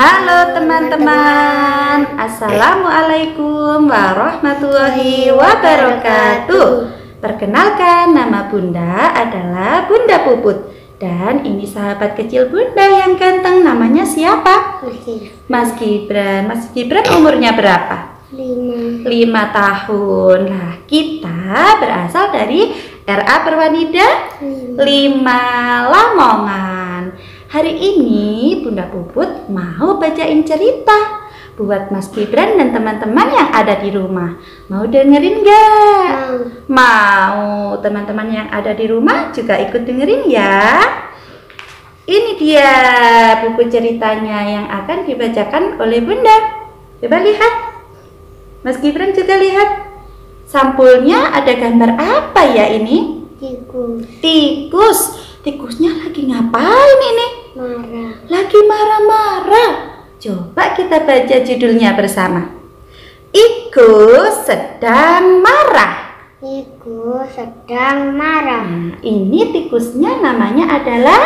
Halo teman-teman, Assalamualaikum warahmatullahi wabarakatuh. Perkenalkan, nama Bunda adalah Bunda Puput. Dan ini sahabat kecil Bunda yang ganteng, namanya siapa? Mas Gibran. Mas Gibran umurnya berapa? 5 tahun. Nah, kita berasal dari RA Perwanida 5 Lamongan. Hari ini Bunda Puput mau bacain cerita buat Mas Gibran dan teman-teman yang ada di rumah. Mau dengerin gak? Mau. Teman-teman yang ada di rumah juga ikut dengerin ya. Ini dia buku ceritanya yang akan dibacakan oleh Bunda. Coba lihat. Mas Gibran juga lihat. Sampulnya ada gambar apa ya ini? Tikus. Tikusnya lagi ngapain ini? marah. Lagi marah-marah. Coba kita baca judulnya bersama. Iku sedang marah. Iku sedang marah. Nah, ini tikusnya namanya adalah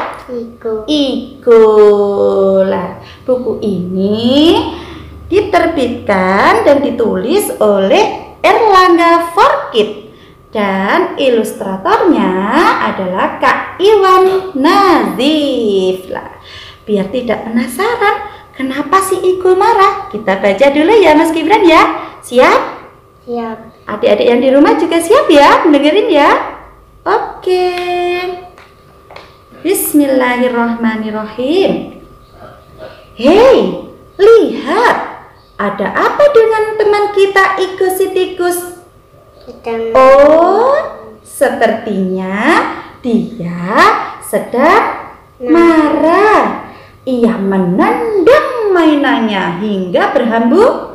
Iku. Lah, buku ini diterbitkan dan ditulis oleh Erlangga Forkit. Dan ilustratornya adalah Kak Iwan Nazif. Lah, biar tidak penasaran kenapa si Iku marah, kita baca dulu ya Mas Gibran ya. Siap? Siap. Adik-adik yang di rumah juga siap ya mendengarin ya? Oke. Bismillahirrahmanirrahim. Hei, lihat. Ada apa dengan teman kita Iku si tikus? Oh, sepertinya dia sedang marah. Ia menendang mainannya hingga berhamburan.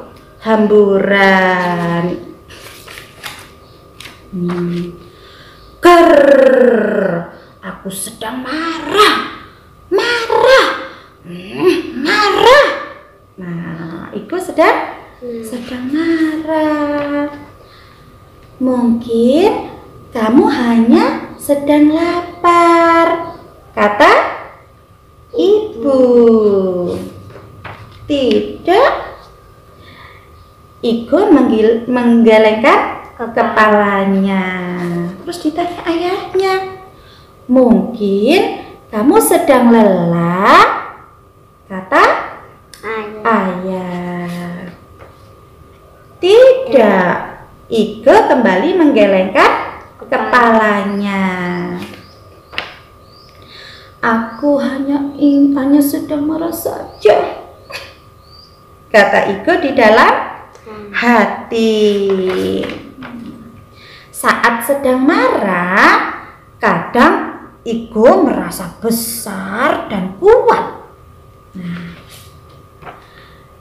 Aku sedang marah. Nah, Iku sedang marah. Mungkin kamu hanya sedang lapar, kata ibu. Tidak. Iku menggelengkan kepalanya. Terus ditanya ayahnya, mungkin kamu sedang lelah, kata ayah. Tidak. Iku kembali menggelengkan kepalanya. Aku hanya sedang marah saja, kata Iku di dalam hati. Saat sedang marah, kadang Iku merasa besar dan kuat.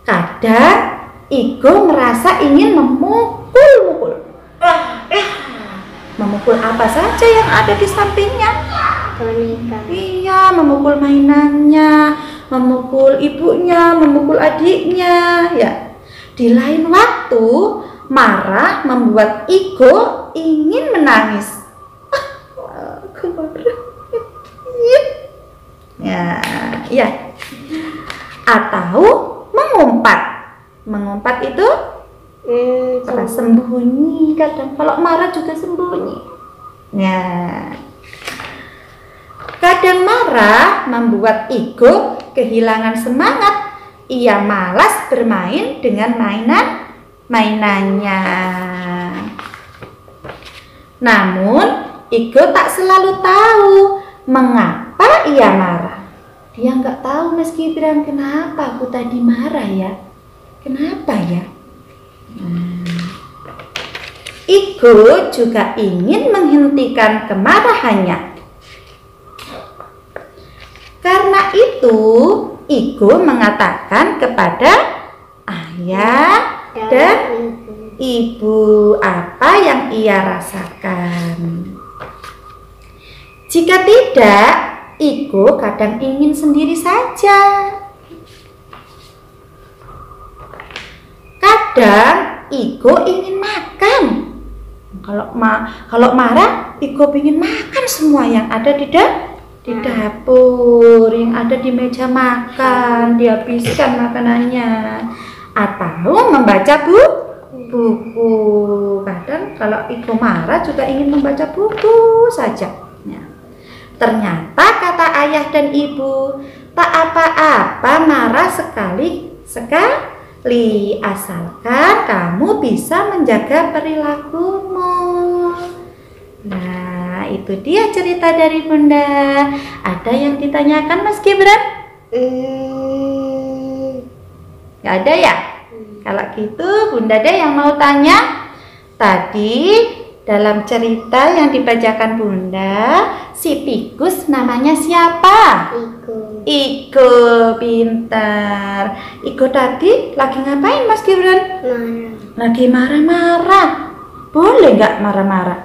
Kadang Iku merasa ingin memukul. Memukul apa saja yang ada di sampingnya. Boneka. Iya, memukul mainannya, memukul ibunya, memukul adiknya. Ya. Di lain waktu, marah membuat Iku ingin menangis. Aku marah. Ya. Atau mengumpat. Mengumpat itu sembunyi. Kadang kalau marah juga sembunyi. Kadang marah membuat Iku kehilangan semangat. Ia malas bermain dengan mainannya. Namun Iku tak selalu tahu mengapa ia marah. Dia nggak tahu Mas Gibran, kenapa aku tadi marah ya? Kenapa ya? Iku juga ingin menghentikan kemarahannya. Karena itu, Iku mengatakan kepada ayah dan ibu apa yang ia rasakan. Jika tidak, Iku kadang ingin sendiri saja. Kadang Iku ingin makan. Kalau marah, Iku ingin makan semua yang ada di di dapur yang ada di meja makan, dihabiskan makanannya, atau membaca buku. Kadang kalau Iko marah juga ingin membaca buku saja. Ya. Ternyata kata ayah dan ibu, tak apa-apa marah sekali asalkan kamu bisa menjaga perilakumu. Nah, itu dia cerita dari Bunda. Ada yang ditanyakan Mas Gibran? Gak ada ya? Kalau gitu Bunda deh yang mau tanya. Tadi dalam cerita yang dibacakan Bunda, si tikus namanya siapa? Iko, pintar. Iko tadi lagi ngapain Mas Gibran? Lagi marah-marah. Boleh nggak marah-marah?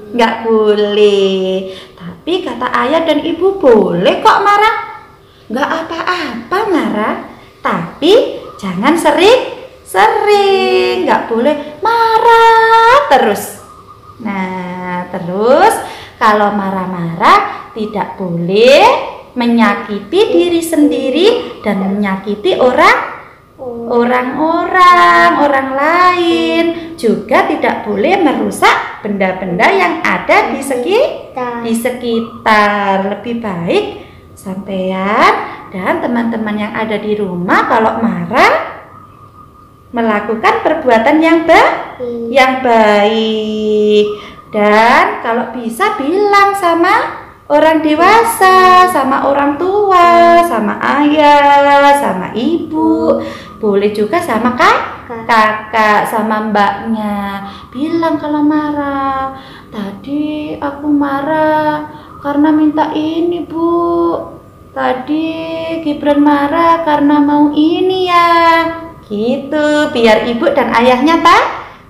Nggak boleh. Tapi kata ayah dan ibu boleh kok marah. Nggak apa-apa marah. Tapi jangan sering. Nggak boleh marah terus. Nah, terus kalau marah-marah tidak boleh menyakiti diri sendiri dan menyakiti orang lain. Juga tidak boleh merusak benda-benda yang ada di sekitar. Lebih baik sampean dan teman-teman yang ada di rumah kalau marah melakukan perbuatan yang baik. Dan kalau bisa bilang sama orang dewasa, sama orang tua, sama ayah, sama ibu, boleh juga sama kakak, sama mbaknya. Bilang kalau marah, tadi aku marah karena minta ini Bu, tadi Gibran marah karena mau ini ya, gitu. Biar ibu dan ayahnya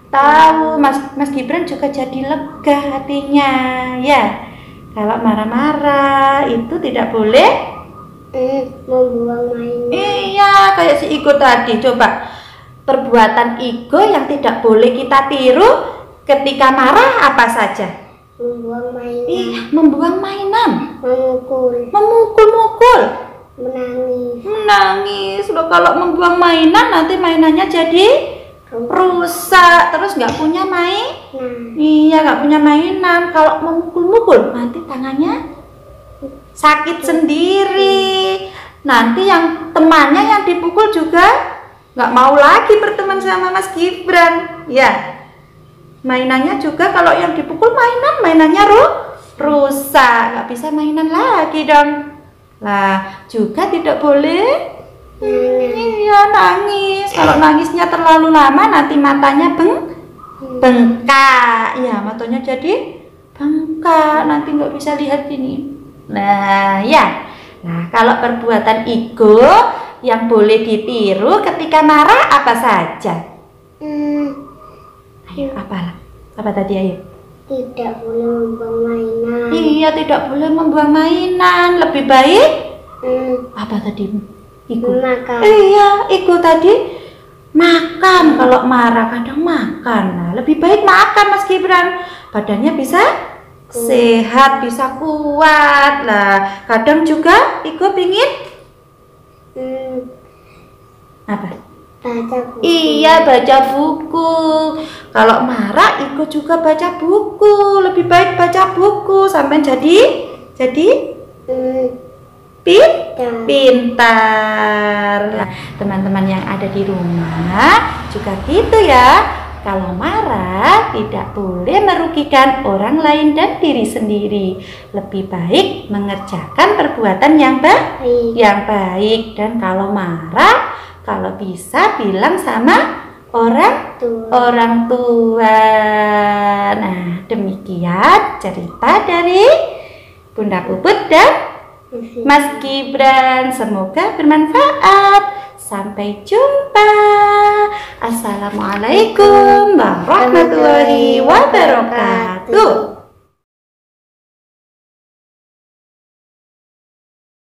tahu. Mas Gibran juga jadi lega hatinya ya. Kalau marah-marah itu tidak boleh membuang mainan. Iya, kayak si Iko tadi. Coba perbuatan Iko yang tidak boleh kita tiru ketika marah apa saja? Membuang mainan. Iya, membuang mainan. Memukul. Menangis. Loh, kalau membuang mainan nanti mainannya jadi rusak, terus nggak punya Iya, nggak punya mainan. Kalau memukul-mukul nanti tangannya sakit sendiri. Nanti yang temannya yang dipukul juga nggak mau lagi berteman sama Mas Gibran. Ya, mainannya juga kalau yang dipukul mainannya rusak, nggak bisa mainan lagi dong. Lah, juga tidak boleh iya nangis. Kalau nangisnya terlalu lama nanti matanya bengkak. Ya, matanya jadi bengkak. Nanti nggak bisa lihat ini. Nah, ya. Nah, kalau perbuatan Iko yang boleh ditiru ketika marah apa saja? Ayo, apa tadi ayo? Tidak boleh membuang mainan. Iya, tidak boleh membuang mainan. Lebih baik apa tadi? Makan. Iya, Iko tadi makan. Kalau marah kadang makan. Nah, lebih baik makan Mas Gibran. Badannya bisa sehat, bisa kuat. Lah, kadang juga Iko pingin apa? Baca buku. Iya, baca buku. Kalau marah Iko juga baca buku. Lebih baik baca buku sampai jadi pintar. Nah, teman-teman yang ada di rumah juga gitu ya. Kalau marah tidak boleh merugikan orang lain dan diri sendiri. Lebih baik mengerjakan perbuatan yang baik. Dan kalau marah, kalau bisa bilang sama orang tua. Nah, demikian cerita dari Bunda Puput dan Mas Gibran. Semoga bermanfaat. Sampai jumpa. Assalamualaikum warahmatullahi wabarakatuh.